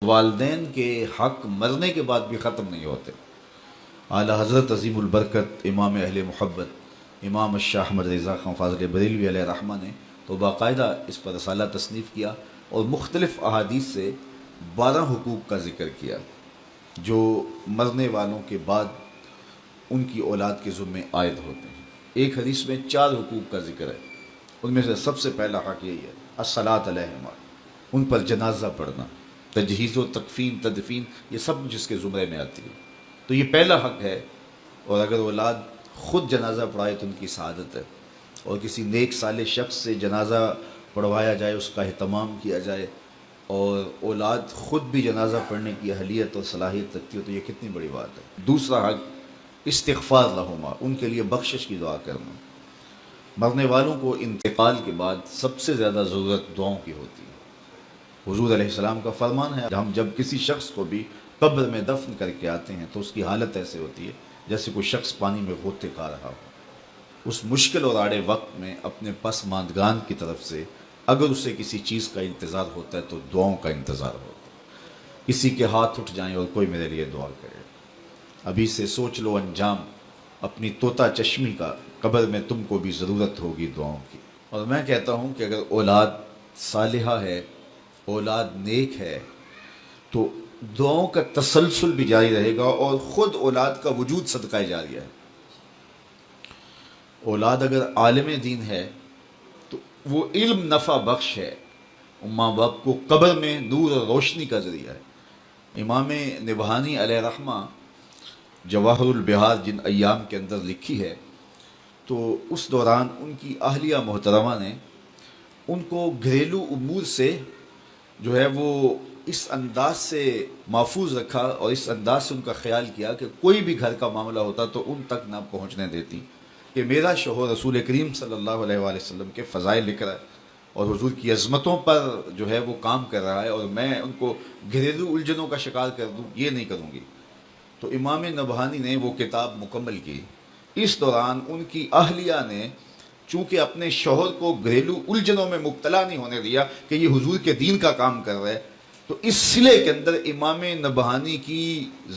والدین کے حق مرنے کے بعد بھی ختم نہیں ہوتے۔ اعلیٰ حضرت عظیم البرکت امام اہل محبت امام الشاہ احمد رضا خان فاضل بریلوی علیہ رحمہ نے تو باقاعدہ اس پر رسالہ تصنیف کیا اور مختلف احادیث سے 12 حقوق کا ذکر کیا جو مرنے والوں کے بعد ان کی اولاد کے ذمے عائد ہوتے ہیں۔ ایک حدیث میں 4 حقوق کا ذکر ہے، ان میں سے سب سے پہلا حق یہی ہے الصلاۃ علیہما، ان پر جنازہ پڑھنا، تجہیز و تکفین تدفین، یہ سب جس کے زمرے میں آتی ہے۔ تو یہ پہلا حق ہے، اور اگر اولاد خود جنازہ پڑھائے تو ان کی سعادت ہے، اور کسی نیک صالح شخص سے جنازہ پڑھوایا جائے، اس کا اہتمام کیا جائے، اور اولاد خود بھی جنازہ پڑھنے کی اہلیت اور صلاحیت رکھتی ہو تو یہ کتنی بڑی بات ہے۔ دوسرا حق استغفار لہما، ان کے لیے بخشش کی دعا کرنا۔ مرنے والوں کو انتقال کے بعد سب سے زیادہ ضرورت دعاؤں کی ہوتی ہے۔ حضور علیہ السلام کا فرمان ہے، ہم جب کسی شخص کو بھی قبر میں دفن کر کے آتے ہیں تو اس کی حالت ایسے ہوتی ہے جیسے کوئی شخص پانی میں غوطے کھا رہا ہو۔ اس مشکل اور آڑے وقت میں اپنے پسماندگان کی طرف سے اگر اسے کسی چیز کا انتظار ہوتا ہے تو دعاؤں کا انتظار ہوتا ہے۔ کسی کے ہاتھ اٹھ جائیں اور کوئی میرے لیے دعا کرے، ابھی سے سوچ لو انجام اپنی طوطا چشمی کا، قبر میں تم کو بھی ضرورت ہوگی دعاؤں کی۔ اور میں کہتا ہوں کہ اگر اولاد صالحہ ہے، اولاد نیک ہے، تو دعاؤں کا تسلسل بھی جاری رہے گا، اور خود اولاد کا وجود صدقہ جاریہ ہے۔ اولاد اگر عالم دین ہے تو وہ علم نفع بخش ہے، ماں باپ کو قبر میں نور اور روشنی کا ذریعہ ہے۔ امام نبہانی علیہ رحمہ جواہر البحار جن ایام کے اندر لکھی ہے، تو اس دوران ان کی اہلیہ محترمہ نے ان کو گھریلو امور سے جو ہے وہ اس انداز سے محفوظ رکھا اور اس انداز سے ان کا خیال کیا کہ کوئی بھی گھر کا معاملہ ہوتا تو ان تک نہ پہنچنے دیتی، کہ میرا شوہر رسول کریم صلی اللہ علیہ وآلہ وسلم کے فضائل لکھ رہا ہے اور حضور کی عظمتوں پر جو ہے وہ کام کر رہا ہے، اور میں ان کو گھریلو الجھنوں کا شکار کر دوں، یہ نہیں کروں گی۔ تو امام نبہانی نے وہ کتاب مکمل کی۔ اس دوران ان کی اہلیہ نے چونکہ اپنے شوہر کو گھریلو الجھنوں میں مبتلا نہیں ہونے دیا کہ یہ حضور کے دین کا کام کر رہے، تو اس سلے کے اندر امام نبہانی کی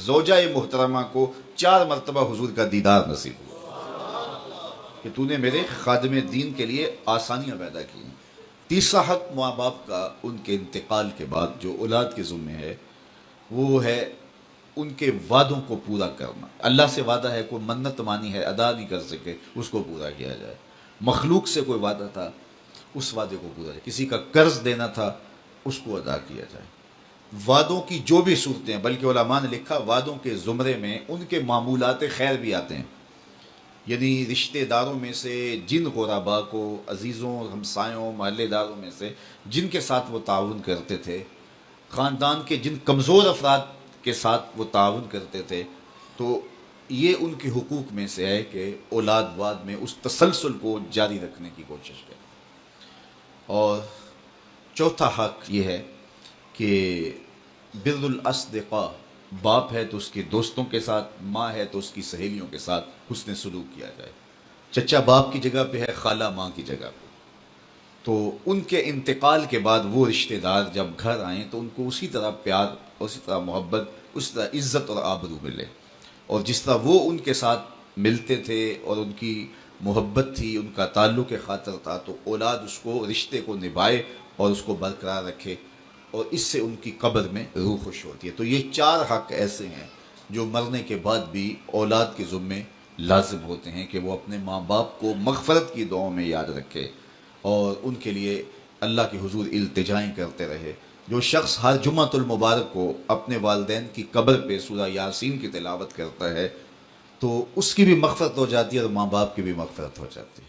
زوجہ محترمہ کو 4 مرتبہ حضور کا دیدار نصیب ہوا کہ تو نے میرے خادم دین کے لیے آسانیاں پیدا کی۔ تیسرا حق ماں باپ کا ان کے انتقال کے بعد جو اولاد کے ذمہ ہے، وہ ہے ان کے وعدوں کو پورا کرنا۔ اللہ سے وعدہ ہے، کوئی منت مانی ہے ادا نہیں کر سکے، اس کو پورا کیا جائے۔ مخلوق سے کوئی وعدہ تھا، اس وعدے کو پورا جائے۔ کسی کا قرض دینا تھا، اس کو ادا کیا جائے۔ وعدوں کی جو بھی صورتیں ہیں، بلکہ علماء نے لکھا وعدوں کے زمرے میں ان کے معمولات خیر بھی آتے ہیں، یعنی رشتہ داروں میں سے جن غرباء کو، عزیزوں، ہمسایوں، محلے داروں میں سے جن کے ساتھ وہ تعاون کرتے تھے، خاندان کے جن کمزور افراد کے ساتھ وہ تعاون کرتے تھے، تو یہ ان کے حقوق میں سے ہے کہ اولاد بعد میں اس تسلسل کو جاری رکھنے کی کوشش کرے۔ اور چوتھا حق یہ ہے کہ بر الاصدقاء، باپ ہے تو اس کے دوستوں کے ساتھ، ماں ہے تو اس کی سہیلیوں کے ساتھ حسن سلوک کیا جائے۔ چچا باپ کی جگہ پہ ہے، خالہ ماں کی جگہ پہ، تو ان کے انتقال کے بعد وہ رشتہ دار جب گھر آئیں تو ان کو اسی طرح پیار، اسی طرح محبت، اسی طرح عزت اور آبرو ملے، اور جس طرح وہ ان کے ساتھ ملتے تھے اور ان کی محبت تھی، ان کا تعلق خاطر تھا، تو اولاد اس کو، رشتے کو نبھائے اور اس کو برقرار رکھے، اور اس سے ان کی قبر میں روح خوش ہوتی ہے۔ تو یہ 4 حق ایسے ہیں جو مرنے کے بعد بھی اولاد کے ذمے لازم ہوتے ہیں کہ وہ اپنے ماں باپ کو مغفرت کی دعاؤں میں یاد رکھے اور ان کے لیے اللہ کے حضور التجائیں کرتے رہے۔ جو شخص ہر جمعۃ المبارک کو اپنے والدین کی قبر پہ سورہ یاسین کی تلاوت کرتا ہے تو اس کی بھی مغفرت ہو جاتی ہے اور ماں باپ کی بھی مغفرت ہو جاتی ہے۔